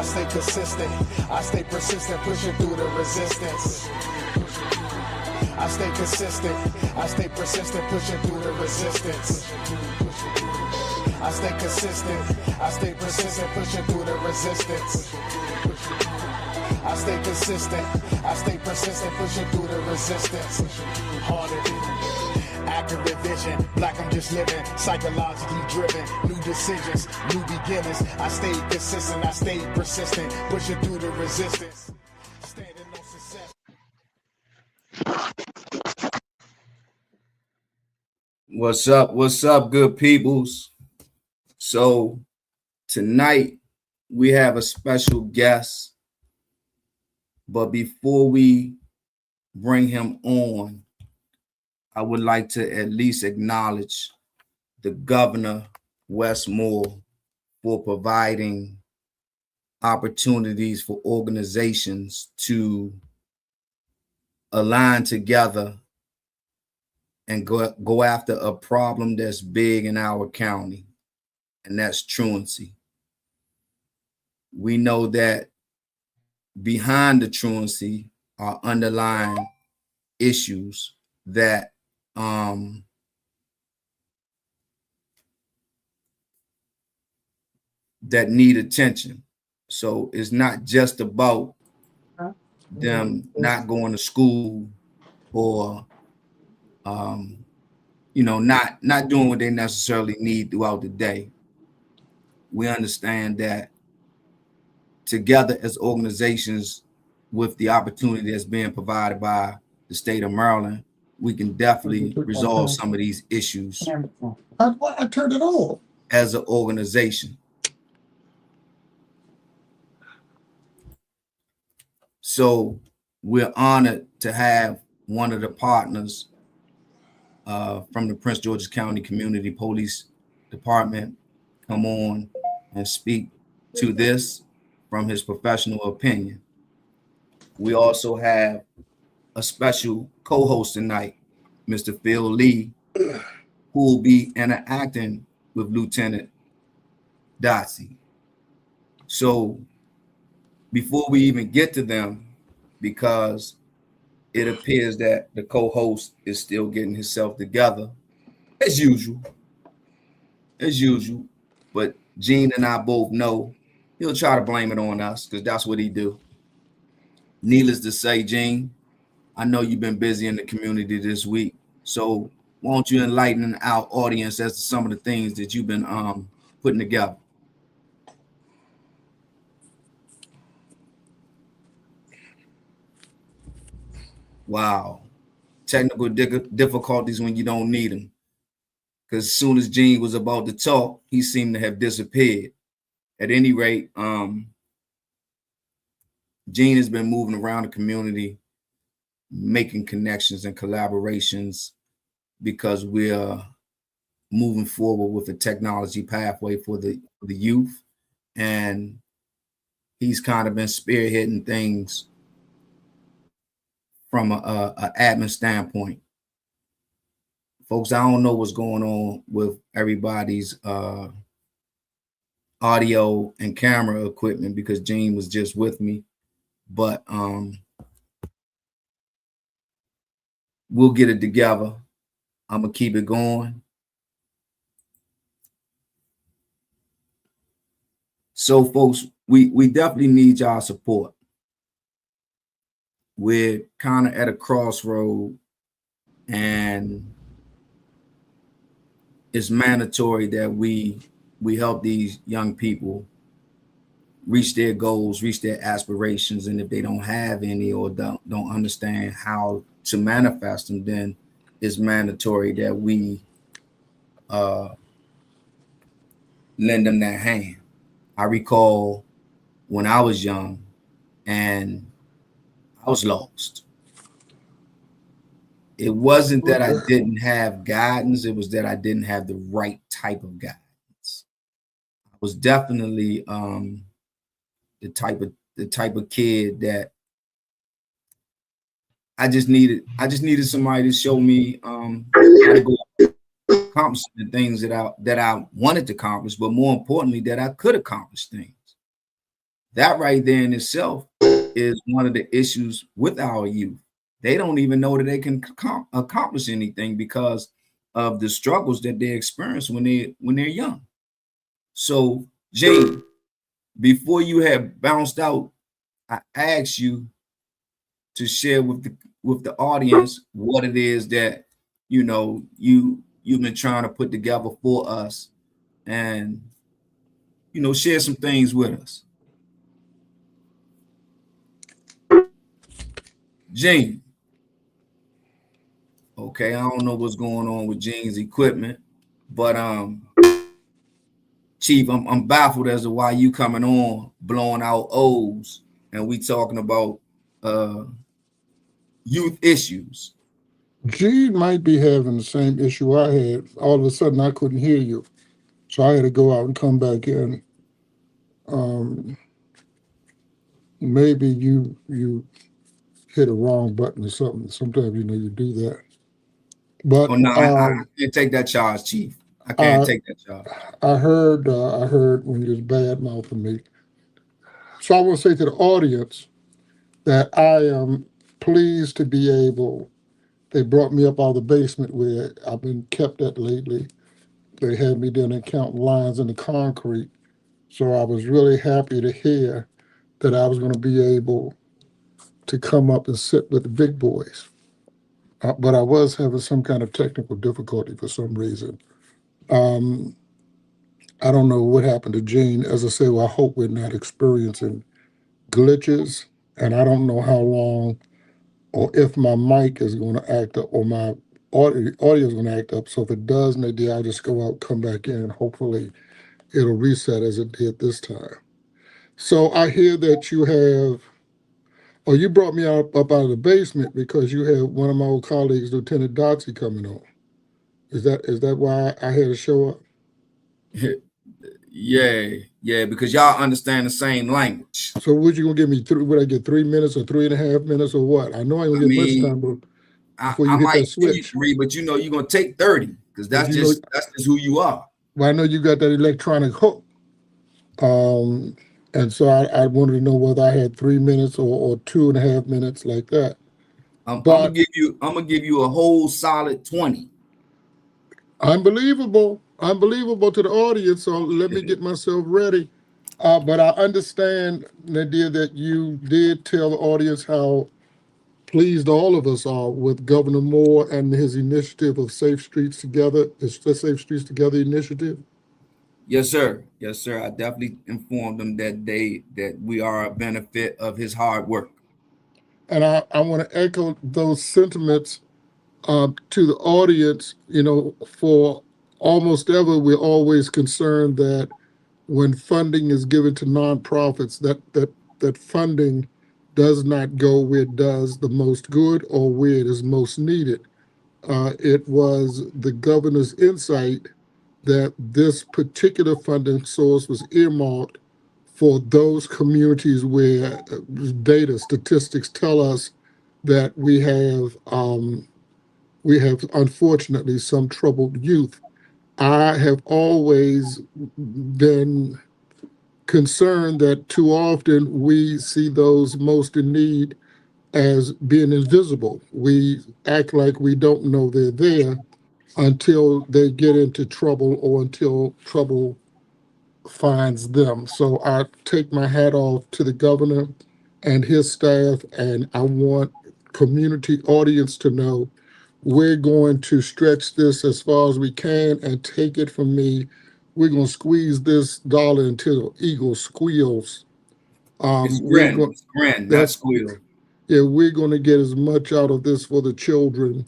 stay consistent, I stay persistent, pushing through the resistance. I stay consistent, I stay persistent, pushing through the resistance. I stay consistent, I stay persistent, pushing through the resistance. I stay consistent, I stay persistent, pushing through the resistance. Harder, accurate vision, black I'm just living, psychologically driven, new decisions, new beginnings. I stay consistent, I stay persistent, pushing through the resistance. Standing on success. What's up, good peoples? So tonight we have a special guest, but before we bring him on, I would like to at least acknowledge the Governor Wes Moore for providing opportunities for organizations to align together and go after a problem that's big in our county, and that's truancy. We know that behind the truancy are underlying issues that that need attention. So it's not just about them not going to school or not doing what they necessarily need throughout the day. We understand that together as organizations, with the opportunity that's being provided by the state of Maryland, we can definitely resolve some of these issues. I turned it off. As an organization. So we're honored to have one of the partners from the Prince George's County Community Police Department come on and speak to this from his professional opinion. We also have a special co-host tonight, Mr. Phil Lee, who will be interacting with Lieutenant Dotsie. So before we even get to them, because it appears that the co-host is still getting himself together, as usual. But Gene and I both know he'll try to blame it on us because that's what he do. Needless to say, Gene, I know you've been busy in the community this week, so why don't you enlighten our audience as to some of the things that you've been putting together? Wow. Technical difficulties when you don't need them. Because as soon as Gene was about to talk, he seemed to have disappeared. At any rate, Gene has been moving around the community, making connections and collaborations because we're moving forward with a technology pathway for the youth. And he's kind of been spearheading things from a admin standpoint. Folks, I don't know what's going on with everybody's audio and camera equipment because Gene was just with me, but we'll get it together. I'm gonna keep it going. So folks, we definitely need y'all support. We're kind of at a crossroad, and it's mandatory that we help these young people reach their goals, reach their aspirations, and if they don't have any or don't understand how to manifest them, then it's mandatory that we lend them that hand. I recall when I was young and I was lost. It wasn't that I didn't have guidance, it was that I didn't have the right type of guidance. I was definitely the type of kid that I just needed somebody to show me how to go accomplish the things that I wanted to accomplish, but more importantly, that I could accomplish things. That right there in itself is one of the issues with our youth. They don't even know that they can accomplish anything because of the struggles that they experience when they're young. So, Gene, before you have bounced out, I asked you to share with the audience what it is that you've been trying to put together for us, and share some things with us. Gene. Okay, I don't know what's going on with Gene's equipment, but Chief, I'm baffled as to why you coming on blowing out O's and we talking about youth issues. Gene might be having the same issue I had. All of a sudden, I couldn't hear you, so I had to go out and come back in. Maybe you hit a wrong button or something. Sometimes you do that. But Oh no, I can't take that charge, Chief. I can't I take that charge. I heard when you was bad mouthing me. So I want to say to the audience that I am pleased to be able. They brought me up out of the basement where I've been kept at lately. They had me down there counting lines in the concrete. So I was really happy to hear that I was going to be able to come up and sit with the big boys. But I was having some kind of technical difficulty for some reason. Um, I don't know what happened to Gene. As I say, well, I hope we're not experiencing glitches. And I don't know how long or if my mic is going to act up or my audio is going to act up. So if it does, maybe I'll just go out, come back in. Hopefully it'll reset as it did this time. So I hear that you have, or you brought me up out of the basement because you have one of my old colleagues, Lieutenant Dotsey, coming on. Is that why I had to show up? Yeah, because y'all understand the same language. So what you gonna give me? Would I get 3 minutes or 3.5 minutes or what? I know I ain't I gonna get much mean, time I, before I you hit might that give you switch. 3, but you're gonna take 30 because But that's just who you are. well, I know you got that electronic hook. Um, and so I wanted to know whether I had 3 minutes or 2.5 minutes like that. I'm gonna But give you a whole solid 20. unbelievable to the audience. So let me get myself ready. But I understand, Nadia, that you did tell the audience how pleased all of us are with Governor Moore and his initiative of Safe Streets Together, the Safe Streets Together initiative. Yes, sir. Yes, sir. I definitely informed them that we are a benefit of his hard work. And I want to echo those sentiments to the audience. For almost ever, we're always concerned that when funding is given to nonprofits, that funding does not go where it does the most good or where it is most needed. It was the governor's insight that this particular funding source was earmarked for those communities where data statistics tell us that we have unfortunately some troubled youth. I have always been concerned that too often we see those most in need as being invisible. We act like we don't know they're there until they get into trouble or until trouble finds them. So I take my hat off to the governor and his staff, and I want community audience to know we're going to stretch this as far as we can and take it from me. We're going to squeeze this dollar until the eagle squeals. We're going. It's grin, not That's squeal. Yeah. We're going to get as much out of this for the children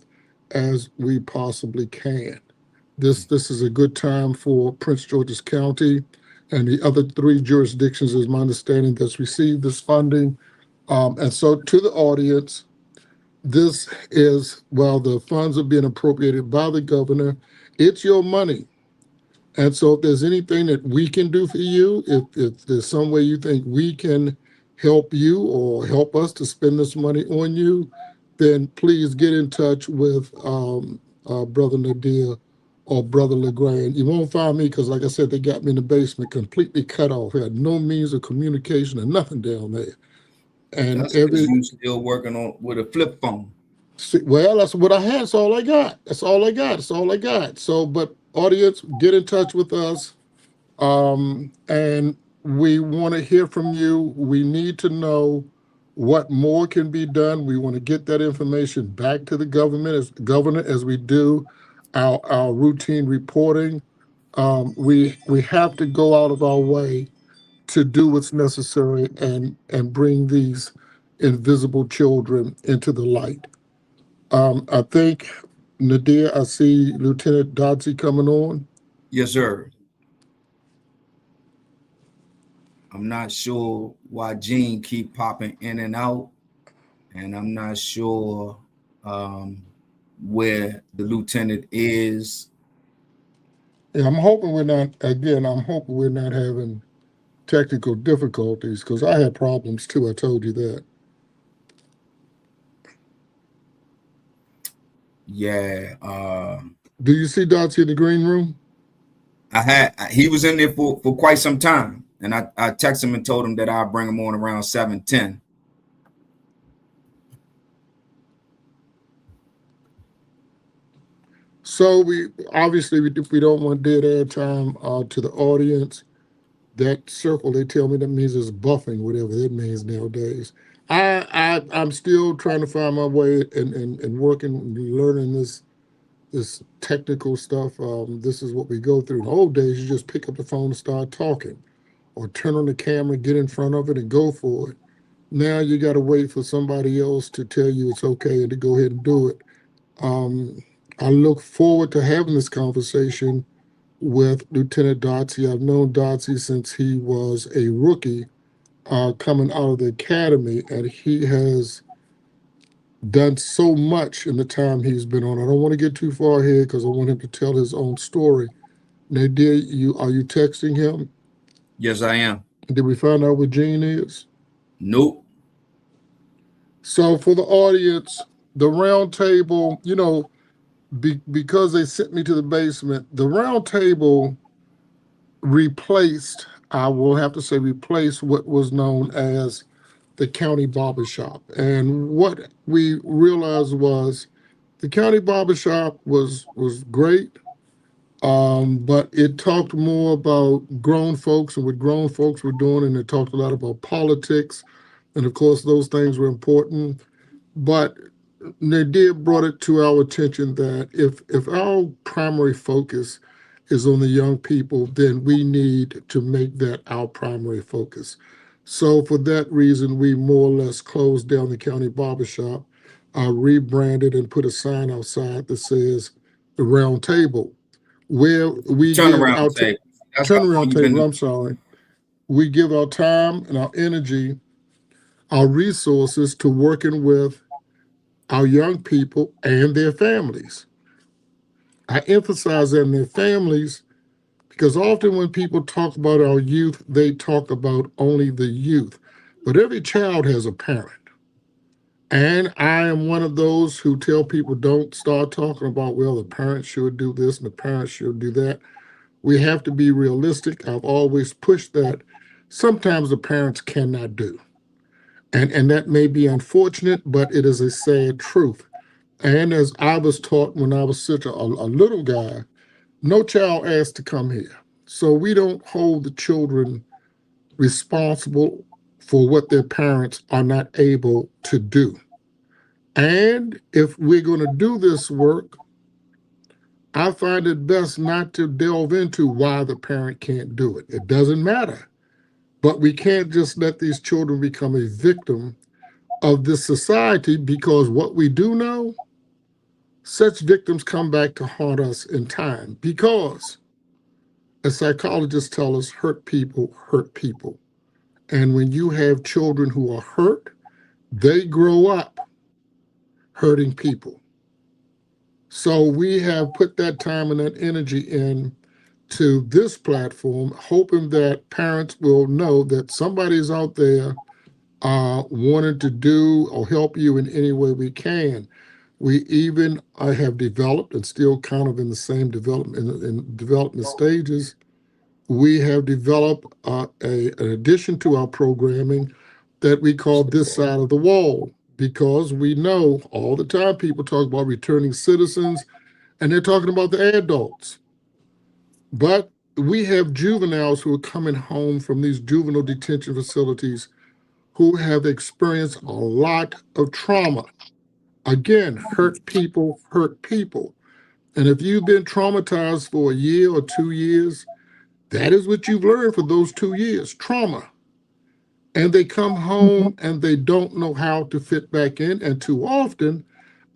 as we possibly can. This is a good time for Prince George's County and the other three jurisdictions, is my understanding, that's received this funding. And so to the audience, this is, while the funds are being appropriated by the governor, it's your money. And so if there's anything that we can do for you, if there's some way you think we can help you or help us to spend this money on you, then please get in touch with Brother Nadir or Brother LeGrand. You won't find me because, like I said, they got me in the basement completely cut off. I had no means of communication and nothing down there. And That's because every you still working on with a flip phone. well, that's what I had. That's all I got. That's all I got. That's all I got. So, but audience, get in touch with us. And we want to hear from you. We need to know what more can be done. We want to get that information back to the governor as we do our routine reporting. We have to go out of our way to do what's necessary and bring these invisible children into the light. I think, Nadir, I see Lieutenant Dodsey coming on. Yes, sir. I'm not sure why Gene keep popping in and out, and I'm not sure where the lieutenant is. Yeah, I'm hoping we're not, again, I'm hoping we're not having technical difficulties because I had problems too. I told you that. Yeah, Do you see Dotsey in the green room? he was in there for quite some time, and I texted him and told him that I'll bring him on around 7:10. So we obviously we don't want dead air time to the audience. That circle they tell me that means it's buffing, whatever that means nowadays. I'm still trying to find my way and working and learning this technical stuff. This is what we go through. In the old days, you just pick up the phone and start talking, or turn on the camera, get in front of it, and go for it. Now you got to wait for somebody else to tell you it's okay and to go ahead and do it. Um, I look forward to having this conversation with Lieutenant Dodsey. I've known Dodsey since he was a rookie coming out of the academy, and he has done so much in the time he's been on. I don't want to get too far ahead because I want him to tell his own story. Nadir, are you texting him? Yes, I am. Did we find out what Gene is? Nope. So for the audience, the round table, because they sent me to the basement, the round table replaced, I will have to say, replaced what was known as the county barbershop. And what we realized was the county barbershop was great, but it talked more about grown folks and what grown folks were doing, and it talked a lot about politics. And of course, those things were important. But Nadir brought it to our attention that if our primary focus is on the young people, then we need to make that our primary focus. So for that reason, we more or less closed down the county barbershop, rebranded and put a sign outside that says the round table, where we give our table. turnaround table. I'm sorry. We give our time and our energy, our resources to working with our young people and their families. I emphasize that in their families because often when people talk about our youth, they talk about only the youth. But every child has a parent. And I am one of those who tell people don't start talking about, well, the parents should do this and the parents should do that. We have to be realistic. I've always pushed that. Sometimes the parents cannot do. And that may be unfortunate, but it is a sad truth. And as I was taught when I was such a little guy, no child asked to come here. So we don't hold the children responsible for what their parents are not able to do. And if we're going to do this work, I find it best not to delve into why the parent can't do it. It doesn't matter. But we can't just let these children become a victim of this society, because what we do know, such victims come back to haunt us in time, because as psychologists tell us, hurt people hurt people. And when you have children who are hurt, they grow up hurting people. So we have put that time and that energy in to this platform, hoping that parents will know that somebody's out there wanting to do or help you in any way we can. We even have developed and still kind of in the same development in development stages. We have developed an addition to our programming that we call This Side of the Wall, because we know all the time people talk about returning citizens and they're talking about the adults. But we have juveniles who are coming home from these juvenile detention facilities who have experienced a lot of trauma. Again, hurt people hurt people. And if you've been traumatized for a year or 2 years, that is what you've learned for those 2 years, trauma. And they come home and they don't know how to fit back in. And too often,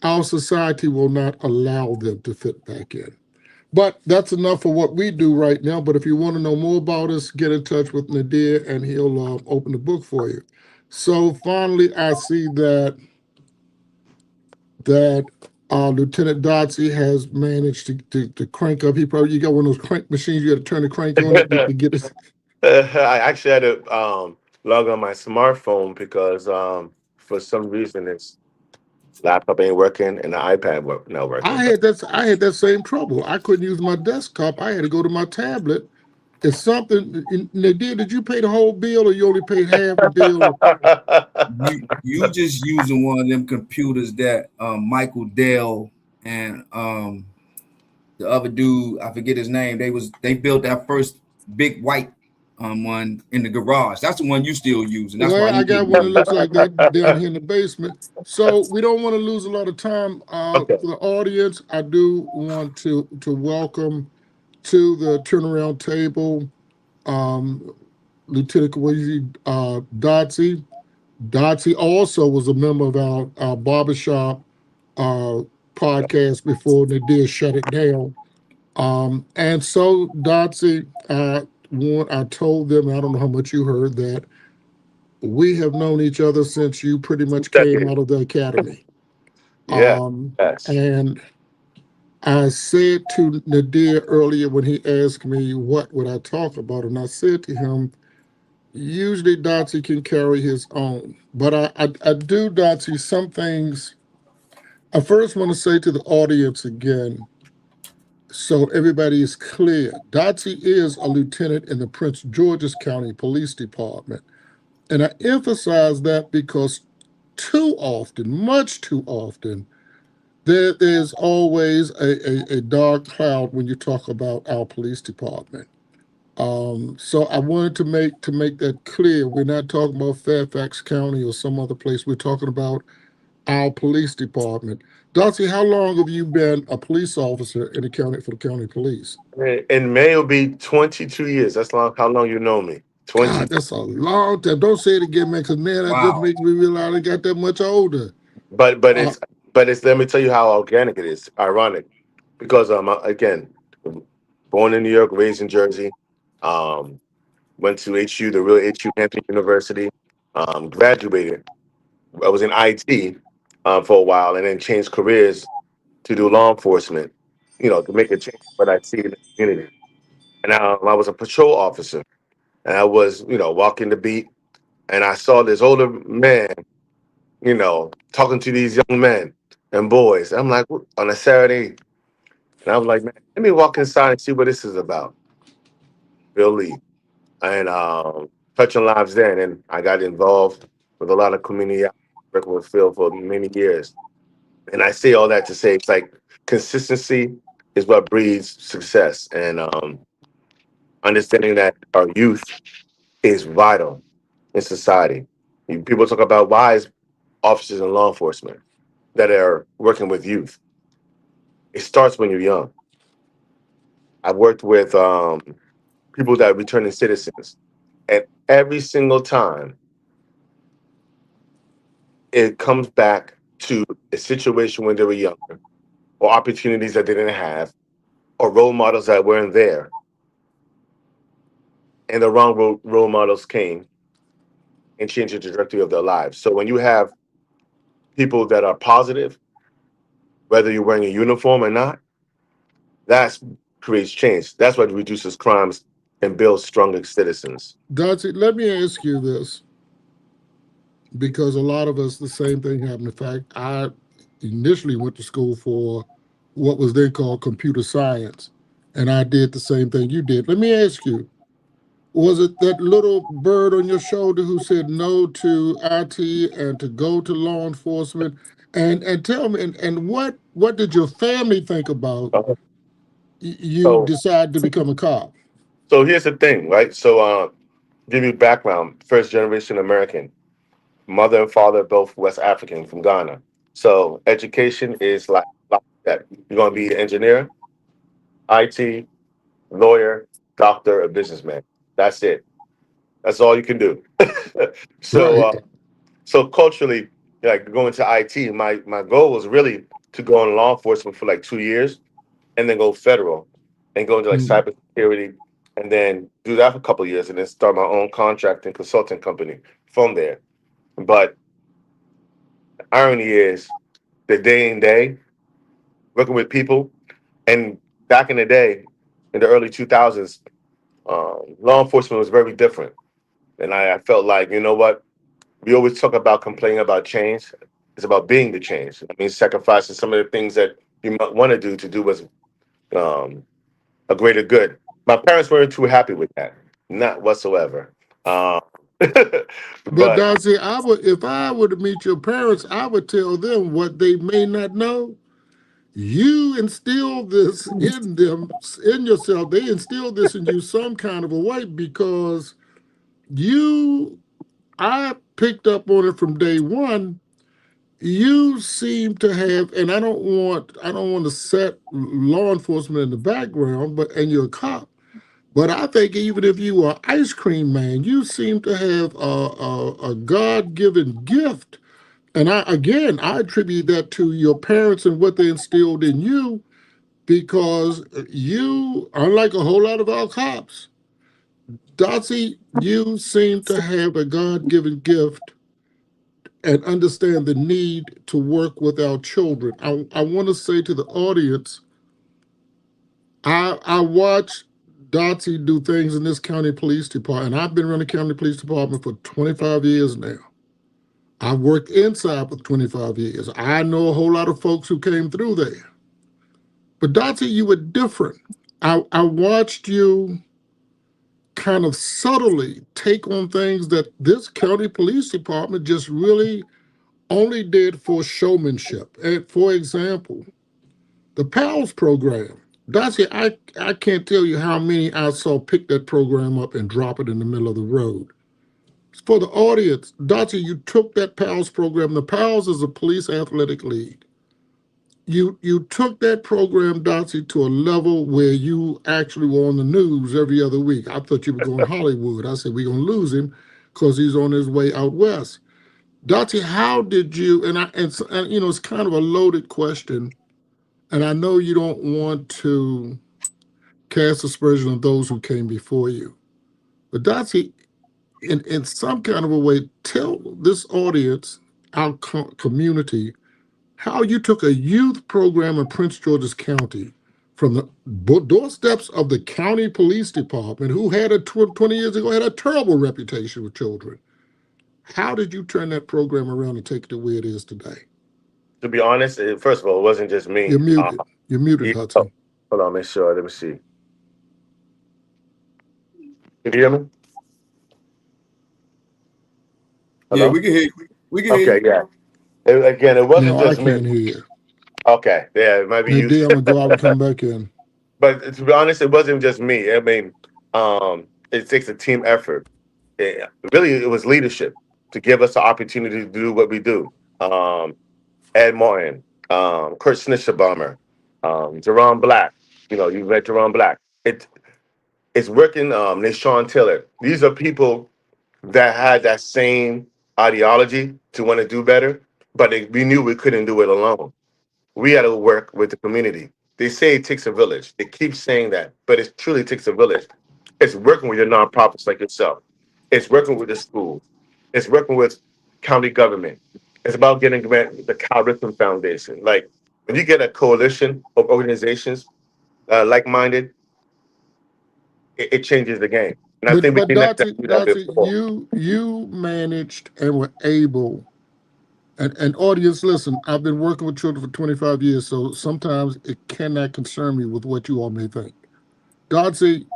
our society will not allow them to fit back in. But that's enough for what we do right now. But if you want to know more about us, get in touch with Nadir and he'll open the book for you. So finally, I see that Lieutenant Dotsey has managed to crank up. You got one of those crank machines. You got to turn the crank on it to get it. I actually had to log on my smartphone because for some reason its laptop ain't working and the iPad not working. But I had that same trouble. I couldn't use my desktop. I had to go to my tablet. It's something. Nadir, did you pay the whole bill, or you only paid half the bill? You just using one of them computers that Michael Dell and the other dude, I forget his name. They built that first big white one in the garage. That's the one you still using. That's why Well, I you got couldn't one that use it. looks like that down here in the basement. So we don't want to lose a lot of time. okay, For the audience, I do want to welcome to the turnaround table um, Lieutenant Kawhi Dotsey. Dotsey also was a member of our barbershop uh, podcast before they did shut it down. And so, Dotsey, I told them, I don't know how much you heard, that we have known each other since you pretty much came decade. out of the academy. Yeah, Um, yes. and I said to Nadir earlier when he asked me what would I talk about, and I said to him, usually Dotsey can carry his own, but I do, Dotsey, some things. I first want to say to the audience again, so everybody is clear. Dotsey is a lieutenant in the Prince George's County Police Department. And I emphasize that because too often, much too often, there's always a dark cloud when you talk about our police department. So I wanted to make that clear. We're not talking about Fairfax County or some other place. We're talking about our police department. Darcy, how long have you been a police officer in the county for the county police? In May will be 22 years. That's long. How long you know me? 20. God, that's a long time. Don't say it again, man, because man, that just Wow. makes me realize I got that much older. But but Uh, it's but it's let me tell you how organic it is. Ironic because again, born in New York, raised in Jersey. Um, went to HU, the real HU, Hampton University. Graduated. I was in IT for a while, and then changed careers to do law enforcement. To make a change, but I see it in the community. And I was a patrol officer, and I was walking the beat, and I saw this older man, talking to these young men and boys. I'm like, on a Saturday, and I was like, man, let me walk inside and see what this is about. Bill Lee. And touching lives then. And I got involved with a lot of community working with Phil for many years. And I say all that to say it's like consistency is what breeds success. And understanding that our youth is vital in society. People talk about wise officers in law enforcement that are working with youth. It starts when you're young. I've worked with people that are returning citizens, and every single time it comes back to a situation when they were younger, or opportunities that they didn't have, or role models that weren't there, and the wrong role models came and changed the trajectory of their lives. So when you have people that are positive, whether you're wearing a uniform or not, that's creates change. That's what reduces crimes and builds stronger citizens. Darcy, let me ask you this, because a lot of us, the same thing happened. In fact, initially went to school for what was then called computer science. And I did the same thing you did. Let me ask you, was it that little bird on your shoulder who said no to IT and to go to law enforcement? And tell me, and what did your family think about Uh, you So, decide to become a cop? so here's the thing, right? So, give you background. First generation American, mother and father both West African from Ghana. So, education is like that. You're gonna be an engineer, IT, lawyer, doctor, or businessman. That's it. That's all you can do. so, Right. uh, so culturally, like going to IT, my goal was really to go in law enforcement for like 2 years and then go federal and go into like Mm. cybersecurity and then do that for a couple of years and then start my own contracting consulting company from there. But the irony is the day and day working with people and back in the day, in the early 2000s, law enforcement was very different. And I felt like, you know what? We always talk about complaining about change. It's about being the change. I mean, sacrificing some of the things that you might want to do what's um, a greater good. My parents weren't too happy with that, not whatsoever. Um, But but Darcy, I would, if I were to meet your parents, I would tell them what they may not know. You instill this in them, in yourself. They instill this in you some kind of a way because you, I picked up on it from day one. You seem to have, and I don't want to set law enforcement in the background, but and you're a cop. But I think even if you were ice cream man, you seem to have a God-given gift. And I attribute that to your parents and what they instilled in you because you, unlike a whole lot of our cops, Dotsie, you seem to have a God-given gift and understand the need to work with our children. I want to say to the audience, I watch Dotsie do things in this county police department. And I've been running county police department for 25 years now. I've worked inside for 25 years. I know a whole lot of folks who came through there. But Dottie, you were different. I watched you kind of subtly take on things that this county police department just really only did for showmanship. And for example, the PALS program. Darcy, I can't tell you how many I saw pick that program up and drop it in the middle of the road. For the audience, Darcy, you took that PALS program. The PALS is a police athletic league. You took that program, Darcy, to a level where you actually were on the news every other week. I thought you were going Hollywood. I said, we're going to lose him because he's on his way out west. Darcy, how did you, and you know, it's kind of a loaded question, and I know you don't want to cast aspersion on those who came before you. But Darcy, in some kind of a way, tell this audience, our community, how you took a youth program in Prince George's County from the doorsteps of the county police department, who had 20 years ago had a terrible reputation with children. How did you turn that program around and take it to where it is today? to be honest, first of all, it wasn't just You're me. muted. You're muted, Oh, Hudson. hold on, make sure. Let me see. Can you hear me? Yeah, Hello? we can hear you. We can hear Okay, you. yeah. Again, it wasn't No, I just me. can't hear you. Okay, yeah, it might be you. Maybe I'm gonna go out and come back in. But to be honest, it wasn't just me. I mean, it takes a team effort. Really, it was leadership to give us the opportunity to do what we do. Um, Ed Martin, Kurt Schnitzabomber, Jerron Black. You know, you met Jerron Black. It's working. Nashawn Tiller. These are people that had that same ideology to want to do better, but we knew we couldn't do it alone. We had to work with the community. They say it takes a village. They keep saying that, but it truly takes a village. It's working with your nonprofits like yourself. It's working with the schools. It's working with county government. It's about getting the Cal Ripken Foundation. Like when you get a coalition of organizations like-minded, it changes the game. And I think we But didn't have to do that Dottie, before. you managed and were able, And audience, listen, I've been working with children for 25 years, so sometimes it cannot concern me with what you all may think. Dodsey,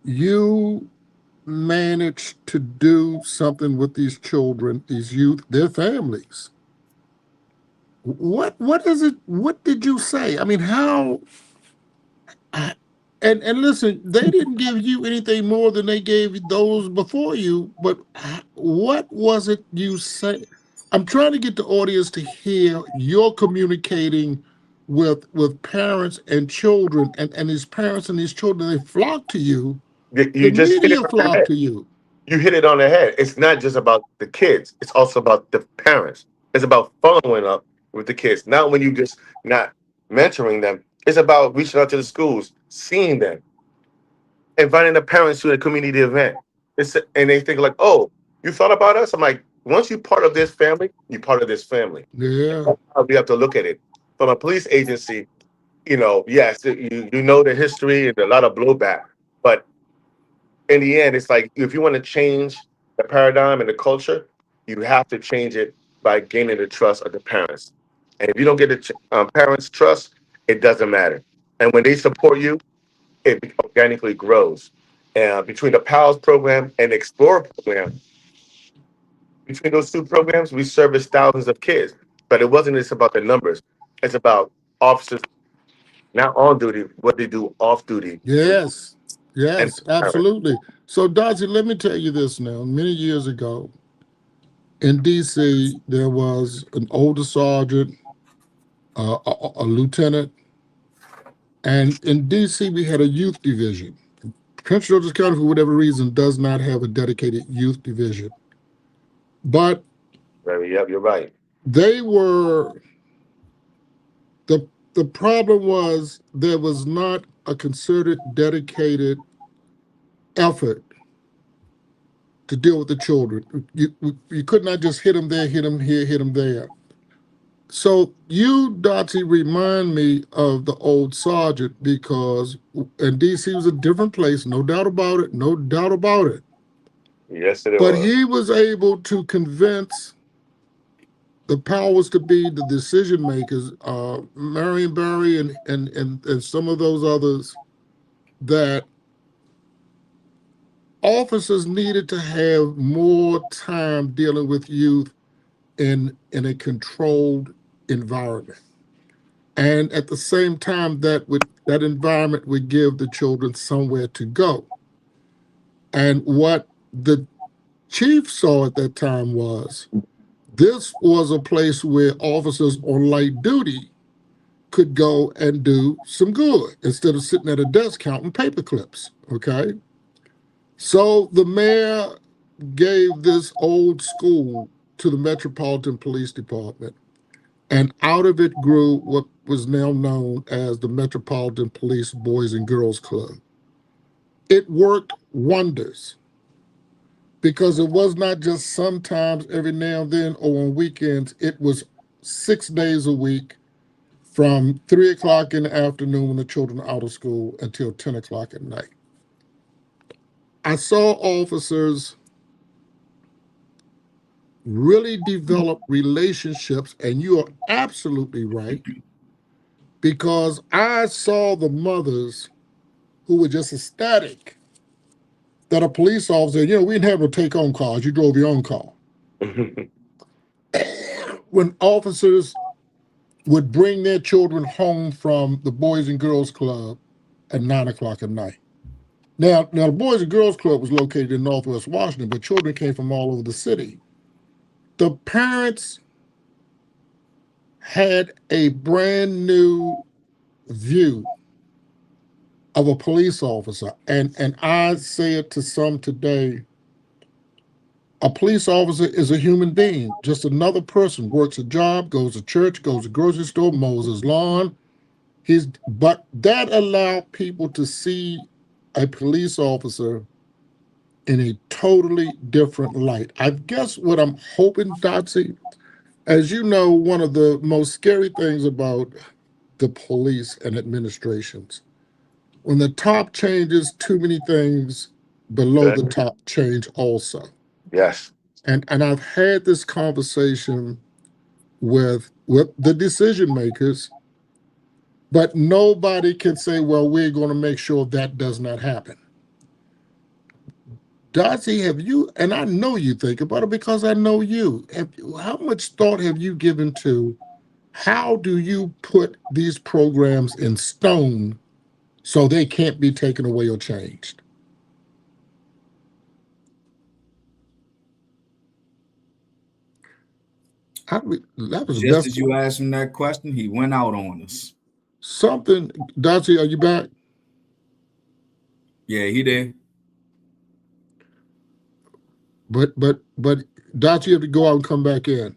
you managed to do something with these children, these youth, their families. What is it? What did you say? I mean, how? And listen, they didn't give you anything more than they gave those before you. But what was it you said? I'm trying to get the audience to hear you're communicating with parents and children, and these parents and these children, they flock to you. You The just hit it media on the flock head. to you. You hit it on the head. It's not just about the kids. It's also about the parents. It's about following up with the kids. Not when you just not mentoring them. It's about reaching out to the schools, seeing them, inviting the parents to a community event. And they think like, oh, you thought about us? I'm like, once you're part of this family, you're part of this family. Yeah. That's how we have to look at it. From a police agency, yes, you know the history and a lot of blowback, but in the end, it's like if you want to change the paradigm and the culture, you have to change it by gaining the trust of the parents. And if you don't get the parents' trust, it doesn't matter. And when they support you, it organically grows. Between the PALS program and the Explorer program, between those two programs, we service thousands of kids. But it wasn't just about the numbers. It's about officers not on duty, what they do off duty. Yes. And Yes, absolutely. So, Dodgy, let me tell you this now. Many years ago in DC, there was an older sergeant, a lieutenant, and in DC, we had a youth division. Prince George's County, for whatever reason, does not have a dedicated youth division. But yep, you're right. they were, the problem was there was not a concerted, dedicated effort to deal with the children. You could not just hit them there, hit them here, hit them there. So you, Dottie, remind me of the old sergeant because and DC was a different place, no doubt about it, no doubt about it. Yes, it But was. he was able to convince the powers to be, the decision makers, Marion Barry and some of those others, that officers needed to have more time dealing with youth in a controlled environment. And at the same time, that environment would give the children somewhere to go. And what the chief saw at that time was this was a place where officers on light duty could go and do some good instead of sitting at a desk counting paper clips. Okay. So the mayor gave this old school to the Metropolitan Police Department, and out of it grew what was now known as the Metropolitan Police Boys and Girls Club. It worked wonders because it was not just sometimes every now and then or on weekends. It was 6 days a week from 3 o'clock in the afternoon when the children are out of school until 10 o'clock at night. I saw officers really develop relationships, and you are absolutely right, because I saw the mothers who were just ecstatic that a police officer, we didn't have to take on cars, you drove your own car. When officers would bring their children home from the Boys and Girls Club at 9 o'clock at night. Now the Boys and Girls Club was located in Northwest Washington, but children came from all over the city. The parents had a brand new view of a police officer. And I say it to some today, a police officer is a human being, just another person, works a job, goes to church, goes to grocery store, mows his lawn. But that allowed people to see a police officer in a totally different light. I guess what I'm hoping, Dotsy, as you know, one of the most scary things about the police and administrations, when the top changes, too many things below the top change also. Yes. and I've had this conversation with the decision makers, but nobody can say, well, we're going to make sure that does not happen. Darcy, have you, and I know you think about it because I know you, how much thought have you given to how do you put these programs in stone so they can't be taken away or changed? That was the Just best. as you asked him that question, he went out on us. Something, Darcy, are you back? Yeah, he did. But Darcy, you have to go out and come back in.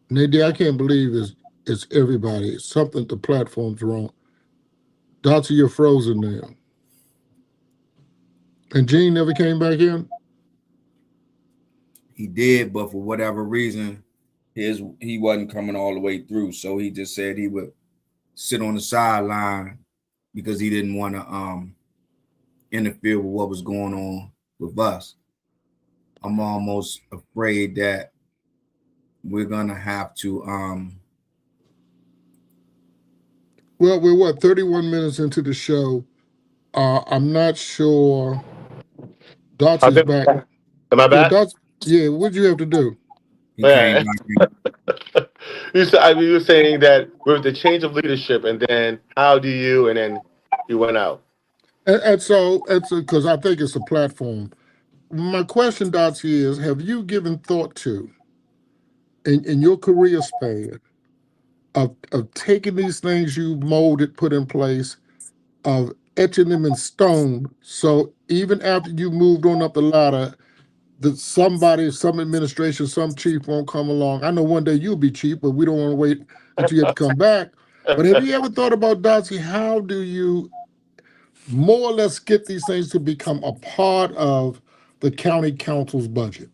Nadie, I can't believe it's everybody. Something, the platform's wrong. Darcy, you're frozen now. And Gene never came back in? He did, but for whatever reason, he wasn't coming all the way through. So he just said he would sit on the sideline because he didn't want to interfere with what was going on with us. I'm almost afraid that we're gonna have to Well, we're what, 31 minutes into the show. I'm not sure. Darcy's back. Am I back? Yeah, what'd you have to do? he came back in. You were saying that with the change of leadership, and then how do you, and then you went out. And so it's because I think it's a platform. My question, Darcy, is have you given thought to in your career span of taking these things you molded, put in place, of etching them in stone, so even after you moved on up the ladder, that somebody, some administration, some chief won't come along? I know one day you'll be chief, but we don't want to wait until you have to come back. But have you ever thought about, Darcy, how do you more or less get these things to become a part of the county council's budget?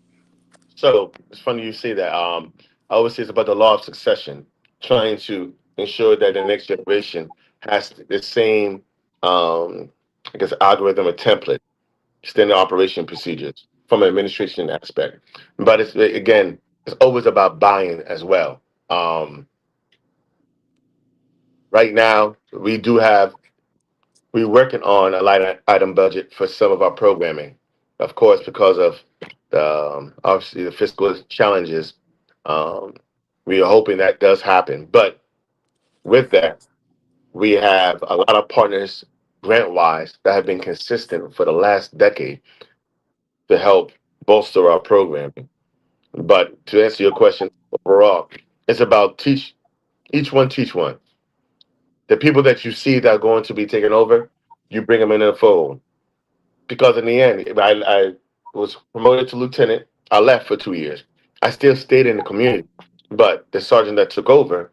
So it's funny you say that. I always say it's about the law of succession, trying to ensure that the next generation has the same, I guess, algorithm or template, standard operation procedures from an administration aspect. But it's again, it's always about buying as well. Right now, we're working on a line item budget for some of our programming. Of course, because of the obviously the fiscal challenges, we are hoping that does happen. But with that, we have a lot of partners grant-wise that have been consistent for the last decade to help bolster our programming. But to answer your question overall, it's about each one teach one. The people that you see that are going to be taken over, you bring them in the fold. Because in the end, I was promoted to lieutenant. I left for 2 years. I still stayed in the community, but the sergeant that took over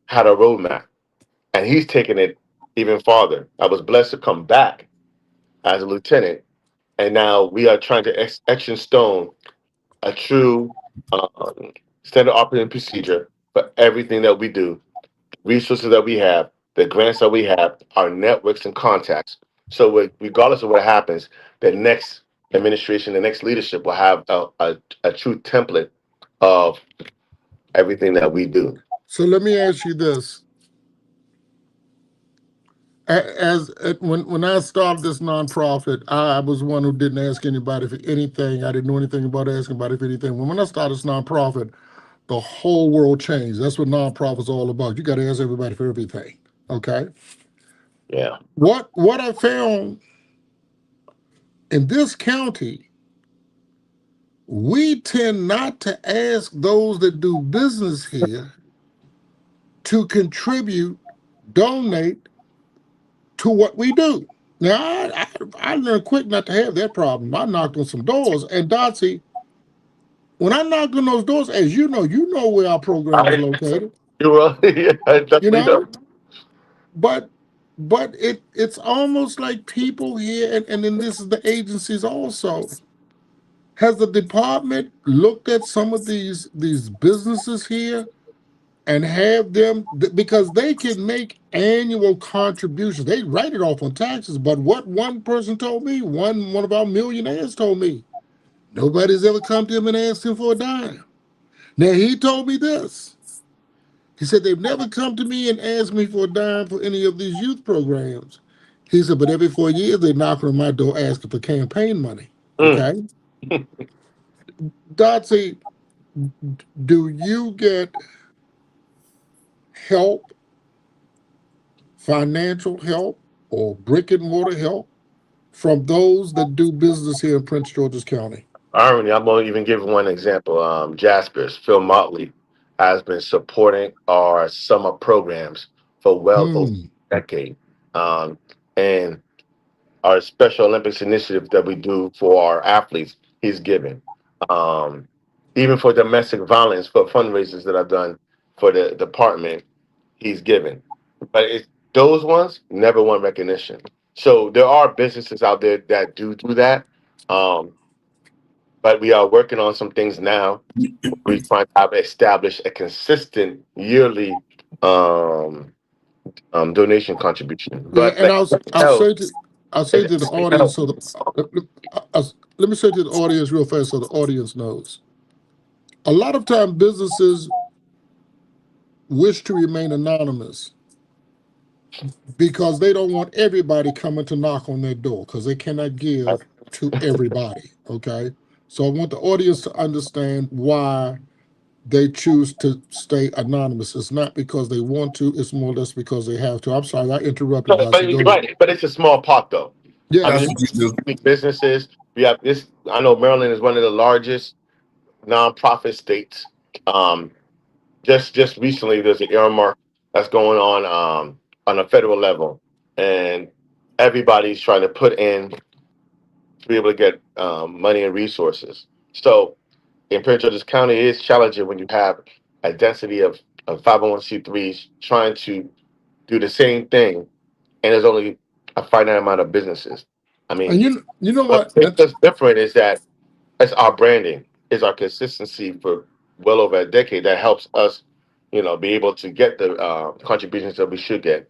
had a roadmap, and he's taken it even farther. I was blessed to come back as a lieutenant, and now we are trying to etch in stone a true standard operating procedure for everything that we do, resources that we have, the grants that we have, our networks and contacts. So regardless of what happens, the next administration, the next leadership will have a true template of everything that we do. So let me ask you this. When I started this nonprofit, I was one who didn't ask anybody for anything. I didn't know anything about asking anybody for anything. When I started this nonprofit, the whole world changed. That's what nonprofit's all about. You got to ask everybody for everything. Okay. Yeah. What I found in this county, we tend not to ask those that do business here to contribute, donate to what we do. Now, I learned quick not to have that problem. I knocked on some doors, and Darcy, when I knocked on those doors, as you know where our program is located. You know, but it's almost like people here, and then this is the agencies also. Has the department looked at some of these businesses here and have them, because they can make annual contributions. They write it off on taxes. But what one person told me, one of our millionaires told me, Nobody's ever come to him and asked him for a dime. Now, he told me this. He said, they've never come to me and asked me for a dime for any of these youth programs. He said, but every 4 years, they knock on my door asking for campaign money. Okay? Dotsie, do you get help, financial help, or brick and mortar help from those that do business here in Prince George's County? Irony, I'm going to even give one example. Jaspers, Phil Motley, has been supporting our summer programs for well over a decade. And our Special Olympics initiative that we do for our athletes, he's given. Even for domestic violence, for fundraisers that I've done for the department, he's given. But those ones never won recognition. So there are businesses out there that do that. But we are working on some things now. We trying to have established a consistent yearly donation contribution. Yeah, But and like, I'll say to the audience, so let me say to the audience real fast so the audience knows. A lot of time businesses wish to remain anonymous because they don't want everybody coming to knock on their door because they cannot give to everybody, okay? So I want the audience to understand why they choose to stay anonymous. It's not because they want to, it's more or less because they have to. I'm sorry, I interrupted. But it's a small part though. Yeah, That's what you do. Businesses. We have this. I know Maryland is one of the largest nonprofit states. Just recently, there's an earmark that's going on a federal level, and everybody's trying to put in to be able to get money and resources. So in Prince George's County, it is challenging when you have a density of 501c3s trying to do the same thing, and there's only a finite amount of businesses. I mean, and you know what what? makes us different is that it's our branding, is our consistency for well over a decade that helps us, be able to get the contributions that we should get.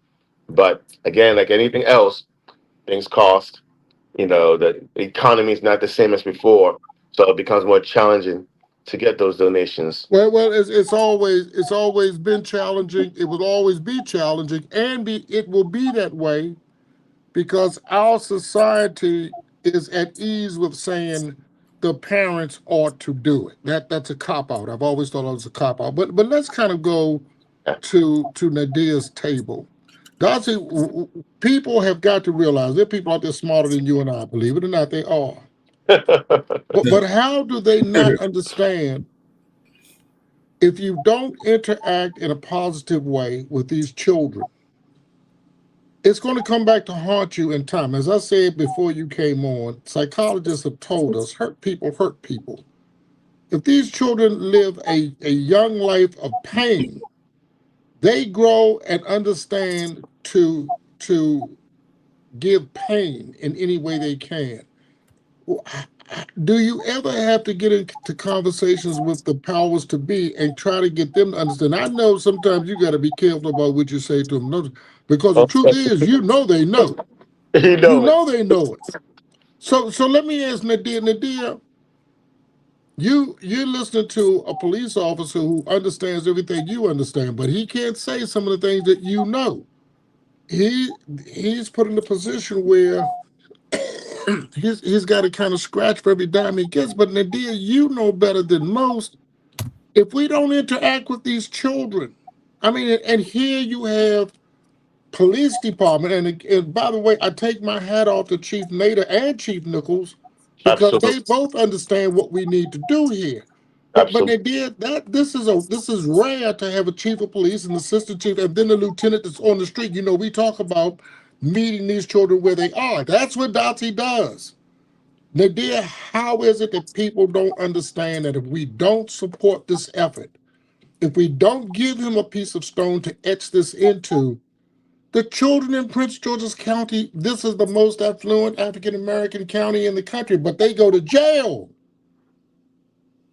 But again, like anything else, things cost. The economy is not the same as before, so it becomes more challenging to get those donations. Well, it's always been challenging. It will always be challenging, and it will be that way because our society is at ease with saying the parents ought to do it. That's a cop out. I've always thought it was a cop out. But let's kind of go to Nadia's table. Dotsie, people have got to realize there are people out there smarter than you and I. Believe it or not, they are. But how do they not understand if you don't interact in a positive way with these children? It's going to come back to haunt you in time. As I said before you came on, psychologists have told us hurt people hurt people. If these children live a young life of pain, they grow and understand to give pain in any way they can. Do you ever have to get into conversations with the powers to be and try to get them to understand? I know sometimes you got to be careful about what you say to them, because the truth is, they know. You know they know it. So let me ask Nadia. Nadia, you're listening to a police officer who understands everything you understand, but he can't say some of the things that you know. He's put in a position where he's got to kind of scratch for every dime he gets. But Nadia, you know better than most. If we don't interact with these children, I mean, and here you have police department, and by the way, I take my hat off to Chief Nader and Chief Nichols because they both understand what we need to do here. But they did that. This is rare to have a chief of police, an assistant chief, and then a lieutenant that's on the street. We talk about meeting these children where they are. That's what Dotsie does. Nadia, how is it that people don't understand that if we don't support this effort, if we don't give him a piece of stone to etch this into, the children in Prince George's County, this is the most affluent African-American county in the country, but they go to jail.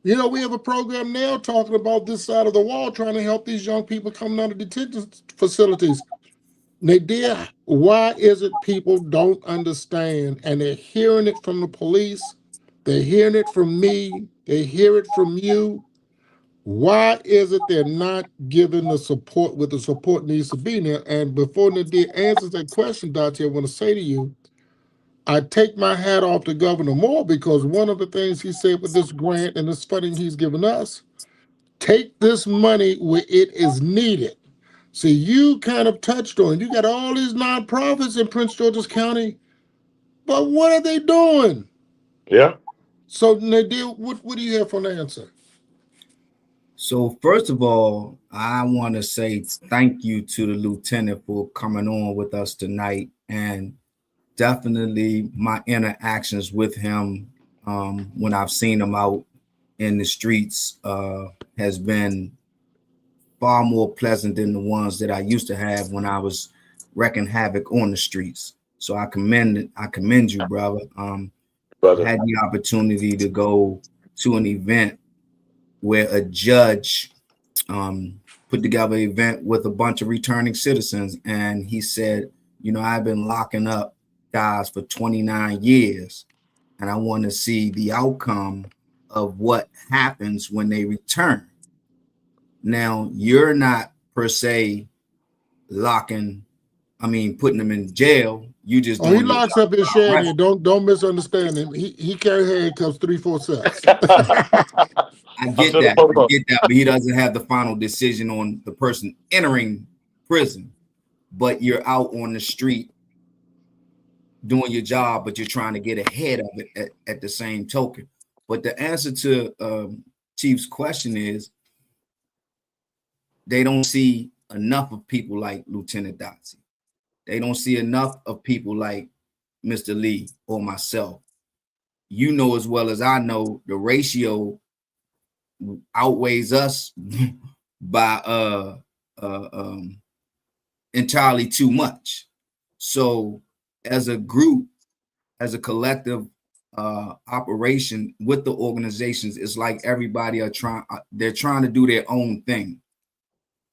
We have a program now talking about this side of the wall, trying to help these young people coming out of detention facilities. Nadia, why is it people don't understand and they're hearing it from the police They're hearing it from me. They hear it from you. Why is it they're not giving the support where the support needs to be there? And before Nadir answers that question, Dante, I want to say to you, I take my hat off to Governor Moore because one of the things he said with this grant and this funding he's given us, take this money where it is needed. See, you kind of touched on, you got all these nonprofits in Prince George's County, but what are they doing? Yeah. So, Nadir, what do you have for an answer? So first of all, I want to say thank you to the lieutenant for coming on with us tonight, and definitely my interactions with him when I've seen him out in the streets has been far more pleasant than the ones that I used to have when I was wrecking havoc on the streets. So I commend you, brother. Brother. Had the opportunity to go to an event where a judge put together an event with a bunch of returning citizens, and he said, you know, I've been locking up guys for 29 years, and I want to see the outcome of what happens when they return. Now, you're not per se putting them in jail. You just Oh, he doing your locks job up his without shanty. arrest. Don't misunderstand him. He carry handcuffs 3-4 sets. I I'm get still that. I the get that. But he doesn't have the final decision on the person entering prison. But you're out on the street doing your job, but you're trying to get ahead of it at the same token. But the answer to Chief's question is they don't see enough of people like Lieutenant Dotsie. They don't see enough of people like Mr. Lee or myself. You know as well as I know the ratio outweighs us by entirely too much. So as a group, as a collective operation with the organizations, it's like everybody they're trying to do their own thing.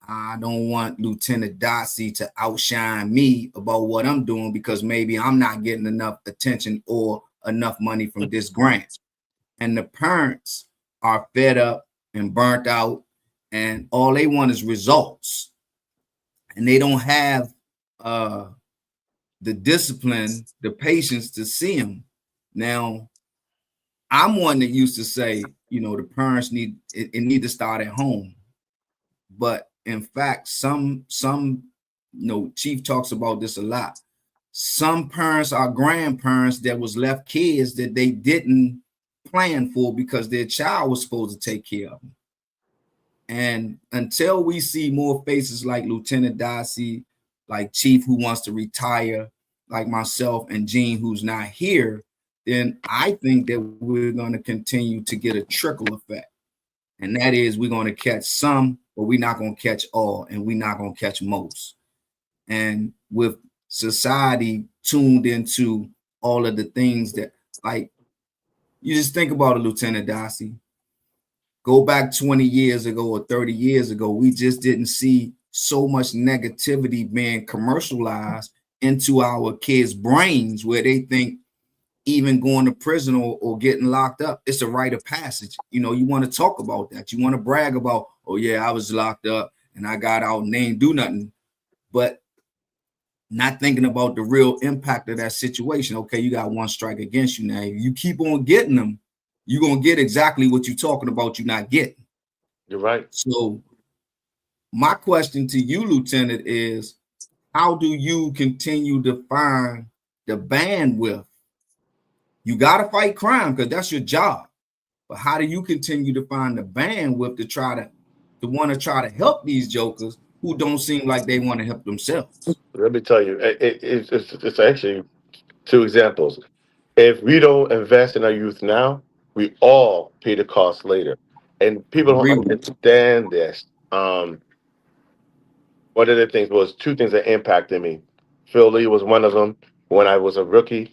I don't want Lieutenant Dotsie to outshine me about what I'm doing because maybe I'm not getting enough attention or enough money from this grant. And the parents are fed up and burnt out, and all they want is results. And they don't have the discipline, the patience to see them. Now, I'm one that used to say, you know, the parents need to start at home. But in fact, some Chief talks about this a lot. Some parents are grandparents that was left kids that they didn't plan for because their child was supposed to take care of them. And until we see more faces like Lieutenant Dotsie, like Chief who wants to retire, like myself and Gene who's not here, then I think that we're going to continue to get a trickle effect. And that is we're going to catch some, but we're not going to catch all, and we're not going to catch most. And with society tuned into all of the things that, like, you just think about it, Lieutenant Dotsie. Go back 20 years ago or 30 years ago, we just didn't see so much negativity being commercialized into our kids' brains where they think even going to prison or getting locked up, it's a rite of passage. You know, you want to talk about that. You want to brag about, oh yeah, I was locked up and I got out and they ain't do nothing. But not thinking about the real impact of that situation. Okay, you got one strike against you now. If you keep on getting them, you're going to get exactly what you're talking about you're not getting. You're right. So my question to you, Lieutenant, is how do you continue to find the bandwidth? You got to fight crime because that's your job. But how do you continue to find the bandwidth to want to try to help these jokers who don't seem like they want to help themselves? Let me tell you, it's actually two examples. If we don't invest in our youth now, we all pay the cost later. And people don't understand this. One of the things was two things that impacted me. Phil Lee was one of them. When I was a rookie,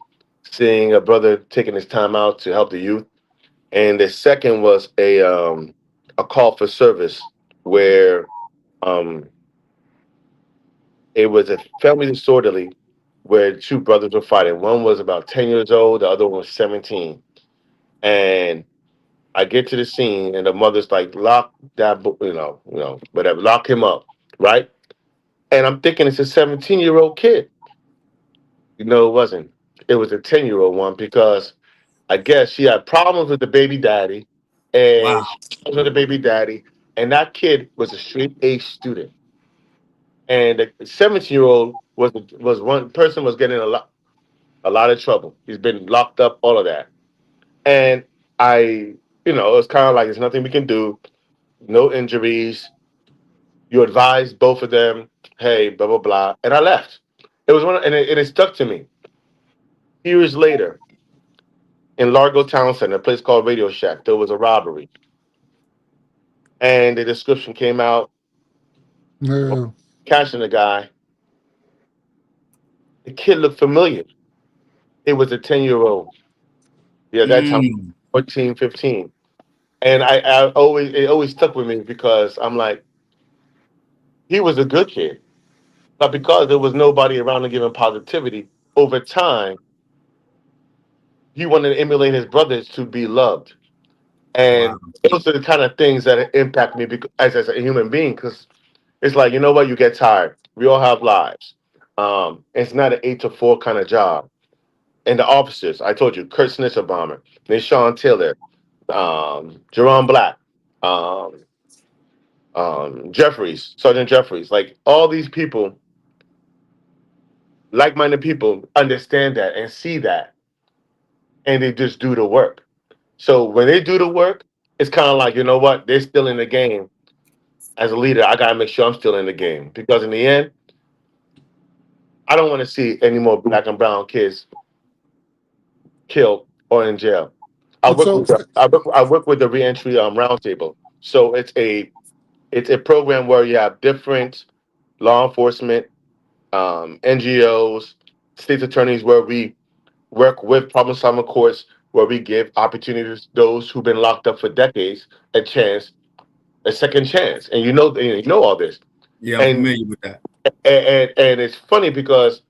seeing a brother taking his time out to help the youth, and the second was a call for service where it was a family disorderly where two brothers were fighting. One was about 10 years old, the other one was 17. And I get to the scene, and the mother's like, lock that, whatever, lock him up, right? And I'm thinking it's a 17-year-old kid. It wasn't. It was a 10-year-old one because I guess she had problems with the baby daddy, Wow. and she had problems with the baby daddy, and that kid was a straight A student, and the 17-year-old was one person was getting a lot of trouble. He's been locked up, all of that, and it was kind of like there's nothing we can do, no injuries. You advised both of them, hey, blah blah blah, and I left. It was and it stuck to me. Years later, in Largo Town Center, a place called Radio Shack, there was a robbery, and the description came out, Yeah. catching the guy. The kid looked familiar. It was a 10-year-old. Yeah, that time, Mm. 14, 15. And it always stuck with me because I'm like, he was a good kid. But because there was nobody around to give him positivity, over time, he wanted to emulate his brothers to be loved. Wow. And those are the kind of things that impact me as a human being because it's like, you know what, you get tired. We all have lives. It's not an 8 to 4 kind of job. And the officers, I told you, Kurt Schnitzerbomber, Sean Taylor, Jerome Black, um, Jeffries, Sergeant Jeffries, like all these people, like-minded people, understand that and see that, and they just do the work. So when they do the work, it's kind of like, you know what, they're still in the game. As a leader, I gotta make sure I'm still in the game because in the end, I don't want to see any more black and brown kids killed or in jail. I And work so, with I work with the reentry roundtable. So it's a program where you have different law enforcement, NGOs, states attorneys, where we work with problem solving courts, where we give opportunities to those who've been locked up for decades a second chance. And you know all this. Yeah, I'm And familiar with that. and it's funny because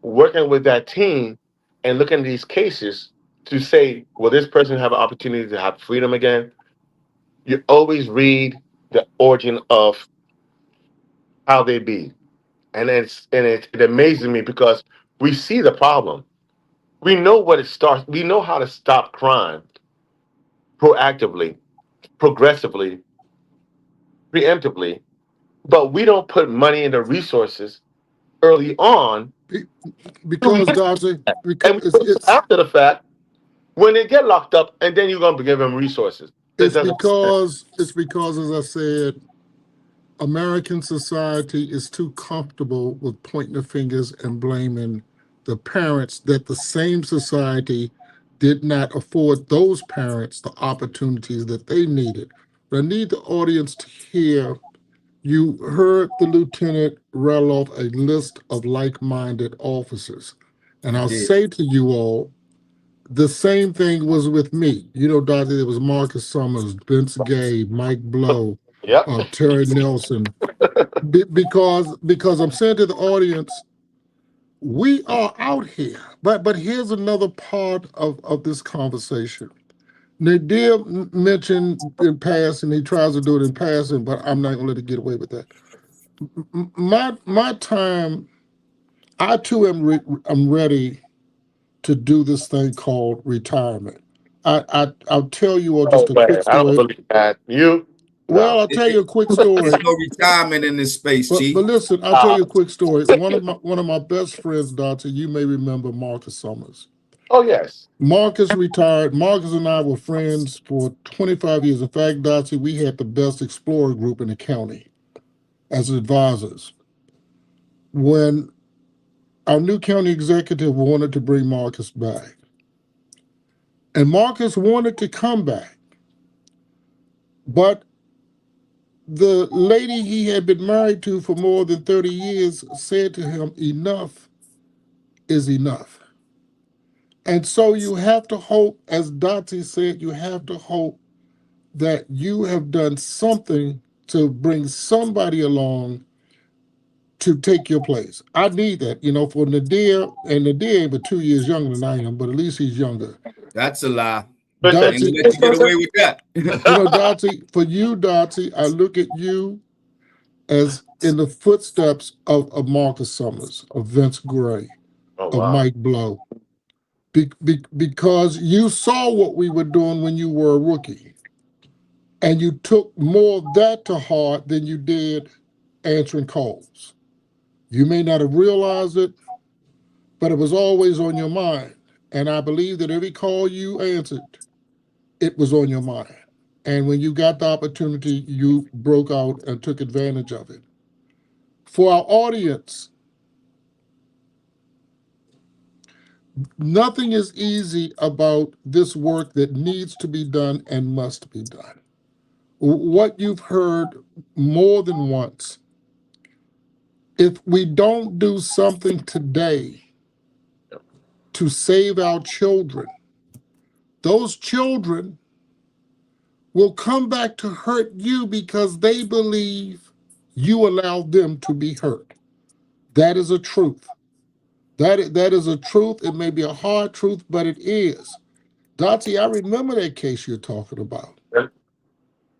working with that team and looking at these cases to say, will this person have an opportunity to have freedom again? You always read the origin of how they be. And it amazes me because we see the problem. We know what it starts. We know how to stop crime proactively, progressively, preemptively, but we don't put money into resources early on. We because Dodgy, because And we do it after the fact when they get locked up, and then you're going to give them resources. That doesn't. it's because, as I said, American society is too comfortable with pointing the fingers and blaming the parents that the same society did not afford those parents the opportunities that they needed. But I need the audience to hear, you heard the lieutenant rattle off a list of like-minded officers. And I I'll did. say to you all, the same thing was with me. You know, Dr. There was Marcus Summers, Vince Gay, Mike Blow, Yep. Terry Nelson. Because I'm saying to the audience, we are out here. But here's another part of this conversation. Nadir mentioned in passing, he tries to do it in passing, but I'm not gonna let it get away with that. My time, I too I'm ready to do this thing called retirement. I'll tell you all Oh just a man, quick I don't story. believe that. You Well, no. I'll tell you a quick It's story. no retirement in this space, But Chief. listen, I'll tell you a quick story. One of my best friends, Doctor, you may remember Marcus Summers. Oh yes. Marcus retired. Marcus and I were friends for 25 years. In fact, Doctor, we had the best explorer group in the county as advisors. When our new county executive wanted to bring Marcus back, and Marcus wanted to come back, but the lady he had been married to for more than 30 years said to him, enough is enough. And so you have to hope, as Dottie said, you have to hope that you have done something to bring somebody along to take your place. I need that, for Nadir, and Nadir ain't but 2 years younger than I am, but at least he's younger. That's a lie. Ain't gonna Dotsie, let you get away with that. Dotsie, for you, Dotsie, I look at you as in the footsteps of Marcus Summers, of Vince Gray, Oh of wow. Mike Blow, because you saw what we were doing when you were a rookie, and you took more of that to heart than you did answering calls. You may not have realized it, but it was always on your mind. And I believe that every call you answered, it was on your mind. And when you got the opportunity, you broke out and took advantage of it. For our audience, nothing is easy about this work that needs to be done and must be done. What you've heard more than once, if we don't do something today to save our children, those children will come back to hurt you because they believe you allowed them to be hurt. That is a truth. That is a truth. It may be a hard truth, but it is. Dottie, I remember that case you're talking about. Yeah.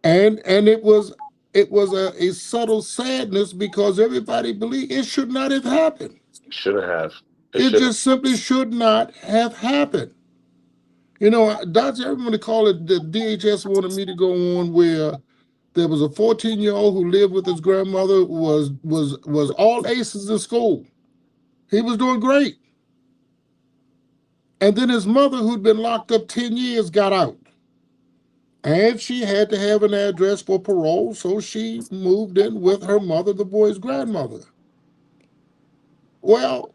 And it was a subtle sadness because everybody believed it should not have happened. Shouldn't have. It just simply should not have happened. Dottie, everybody call it, the DHS wanted me to go on where there was a 14-year-old who lived with his grandmother, was all aces in school. He was doing great. And then his mother, who'd been locked up 10 years, got out. And she had to have an address for parole, so she moved in with her mother, the boy's grandmother. Well,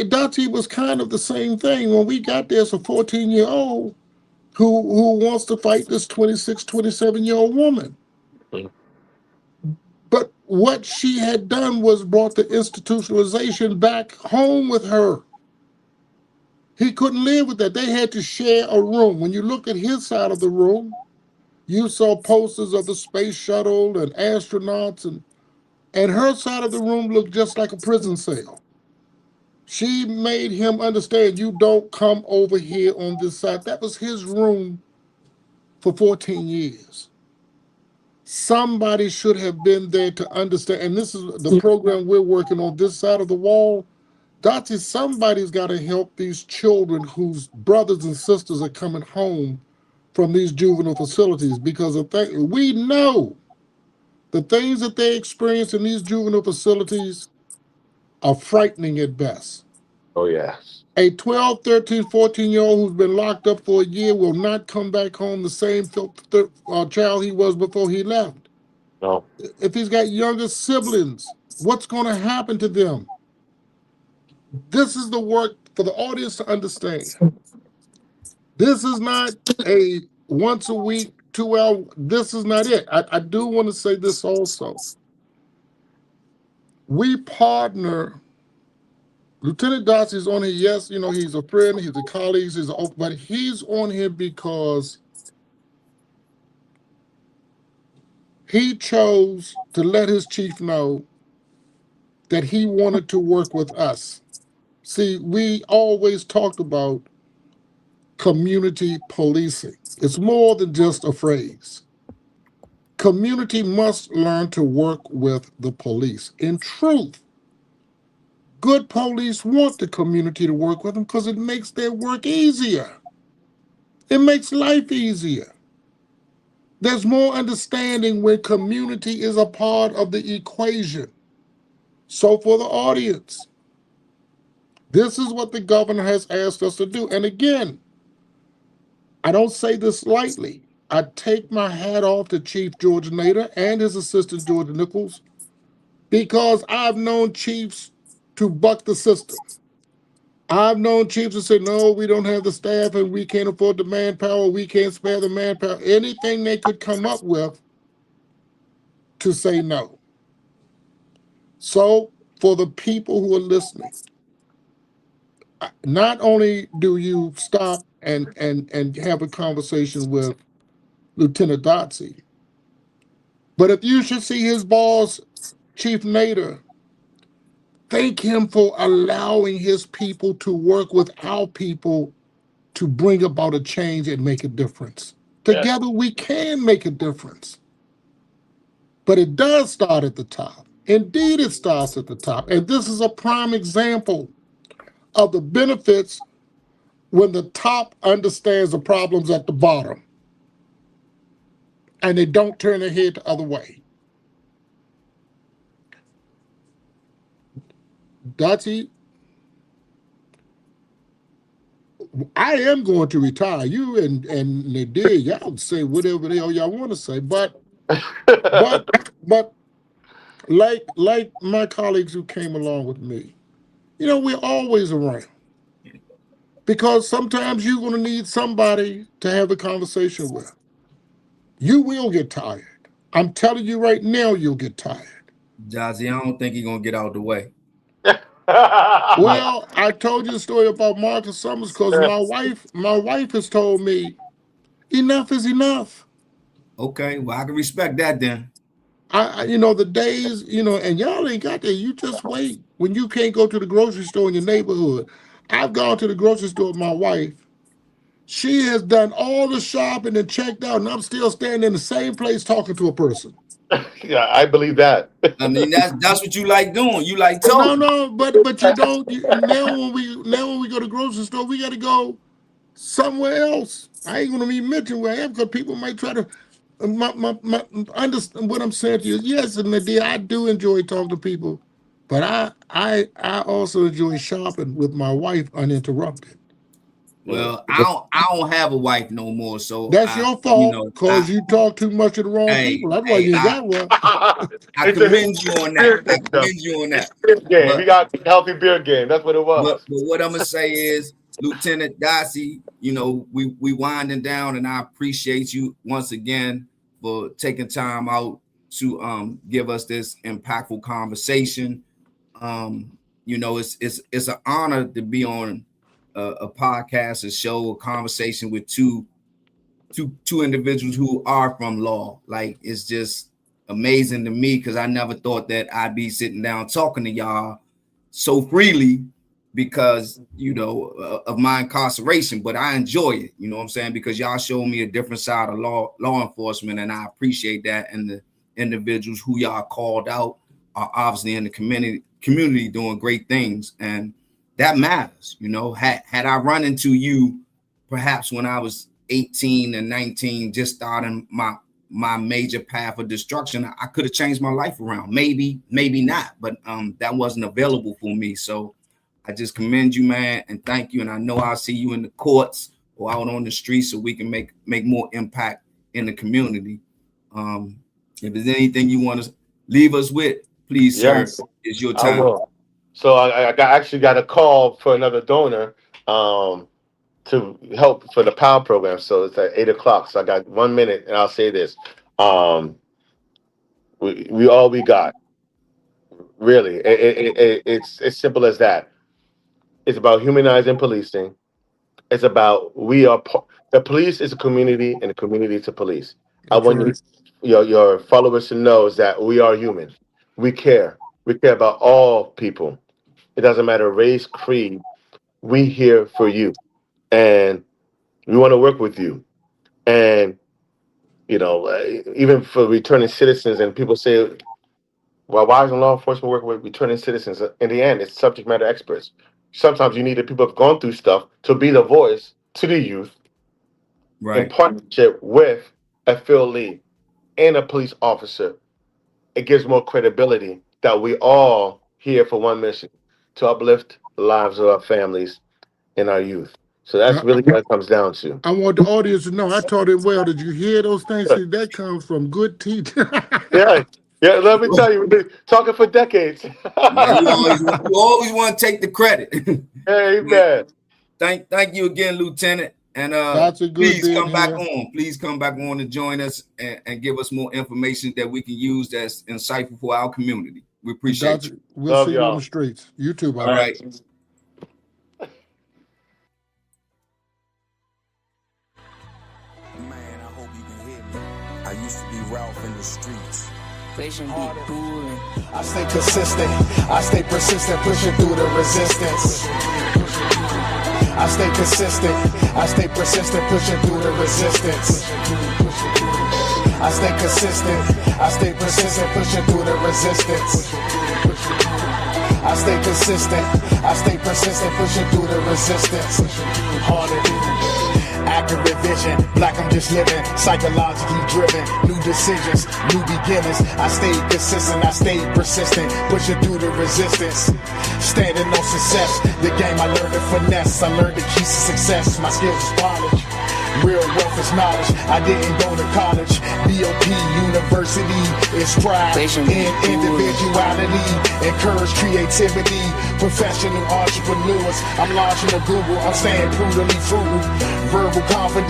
Dottie was kind of the same thing. When we got there, it's a 14-year-old who wants to fight this 26, 27-year-old woman. Mhm. But what she had done was brought the institutionalization back home with her. He couldn't live with that. They had to share a room. When you look at his side of the room, you saw posters of the space shuttle and astronauts, and her side of the room looked just like a prison cell. She made him understand, you don't come over here on this side. That was his room for 14 years. Somebody should have been there to understand. And this is the program we're working on this side of the wall. Dottie, somebody's got to help these children whose brothers and sisters are coming home from these juvenile facilities, because we know the things that they experience in these juvenile facilities are frightening at best. Oh yeah. A 12, 13, 14-year-old who's been locked up for a year will not come back home the same child he was before he left. No. If he's got younger siblings, what's going to happen to them? This is the work for the audience to understand. This is not a once a week, 2 hour. This is not it. I do want to say this also. We partner. Lieutenant Dotsey's on here. Yes, he's a friend, he's a colleague, but he's on here because he chose to let his chief know that he wanted to work with us. See, we always talked about community policing. It's more than just a phrase. Community must learn to work with the police. In truth, good police want the community to work with them because it makes their work easier. It makes life easier. There's more understanding when community is a part of the equation. So for the audience, this is what the governor has asked us to do. And again, I don't say this lightly. I take my hat off to Chief George Nader and his assistant George Nichols, because I've known chiefs to buck the system. I've known chiefs to say, no, we don't have the staff and we can't afford the manpower, we can't spare the manpower, anything they could come up with to say no. So for the people who are listening, not only do you stop and have a conversation with Lieutenant Dotsey, but if you should see his boss, Chief Nader, thank him for allowing his people to work with our people to bring about a change and make a difference. Together we can make a difference. But it does start at the top. Indeed, it starts at the top. And this is a prime example of the benefits when the top understands the problems at the bottom and they don't turn their head the other way. Dottie, I am going to retire. You and Nadir, y'all say whatever the hell y'all want to say, but like my colleagues who came along with me, you know, we're always around. Because sometimes you're going to need somebody to have a conversation with. You will get tired. I'm telling you right now, you'll get tired. Jazzy, I don't think he's going to get out the way. Well, I told you the story about Marcus Summers because my wife has told me enough is enough. Okay, well, I can respect that then. You know, the days, you know, and y'all ain't got that. You just wait when you can't go to the grocery store in your neighborhood. I've gone to the grocery store with my wife. She has done all the shopping and checked out, and I'm still standing in the same place talking to a person. Yeah, I believe that. I mean, that's what you like doing. You like talking. No, but you don't. Now when we go to the grocery store, we got to go somewhere else. I ain't gonna even mention where I am because people might try to. Understand what I'm saying to you. Yes, and Nadia, I do enjoy talking to people, but I also enjoy shopping with my wife uninterrupted. Well, I don't have a wife no more, so that's your fault because you talk too much to the wrong people. That's why you got one. I commend you on that. Game. We got healthy beer game. That's what it was. But what I'm gonna say is, Lieutenant Darcy, you know, we winding down, and I appreciate you once again for taking time out to give us this impactful conversation. You know, it's an honor to be on a podcast, a show, a conversation with two individuals who are from law. Like, it's just amazing to me because I never thought that I'd be sitting down talking to y'all so freely because, you know, of my incarceration, but I enjoy it, you know what I'm saying? Because y'all show me a different side of law enforcement, and I appreciate that. And the individuals who y'all called out are obviously in the community doing great things, and that matters. You know, had I run into you perhaps when I was 18 and 19, just starting my major path of destruction, I could have changed my life around. Maybe not, but that wasn't available for me. So I just commend you, man, and thank you. And I know I'll see you in the courts or out on the streets so we can make more impact in the community. If there's anything you want to leave us with, please, yes, sir, it's your time. I will. So I actually got a call for another donor to help for the POW program. So it's at 8:00. So I got 1 minute, and I'll say this: we all we got. Really, it's as simple as that. It's about humanizing policing. It's about the police is a community, and the community is a police. I want your followers to know is that we are human. We care. We care about all people. It doesn't matter race, creed. We here for you, and we want to work with you. And you know, even for returning citizens, and people say, "Well, why isn't law enforcement working with returning citizens?" In the end, it's subject matter experts. Sometimes you need the people who've gone through stuff to be the voice to the youth, right, in partnership with a field lead and a police officer. It gives more credibility that we all here for one mission, to uplift the lives of our families and our youth. So that's really what it comes down to. I want the audience to know I taught it well. Did you hear those things? See, that comes from good teaching. Yeah, let me tell you, we've been talking for decades. You always want to take the credit. Amen. Thank you again, Lieutenant. And please come back on. Please come back on and join us and give us more information that we can use that's insightful for our community. We appreciate you. We'll see you on the streets. You too, all right. Man, I hope you can hear me. I used to be Ralph in the streets. Pushing beat cool. I stay consistent. I stay persistent, pushing through the resistance. I stay consistent, I stay persistent, pushing through the resistance. I stay consistent, I stay persistent, pushing through the resistance. I stay consistent, I stay persistent, pushing through the resistance. Harder. Accurate vision, black I'm just living, psychologically driven, new decisions, new beginnings. I stayed consistent, I stayed persistent, pushing through the resistance. Standing on success, the game I learned to finesse, I learned the keys to success, my skills is polish. Real wealth is knowledge, I didn't go to college. BOP University is pride in individuality, encourage creativity, professional entrepreneurs. I'm launching a Google, I'm staying prudently frugal, verbal confidence.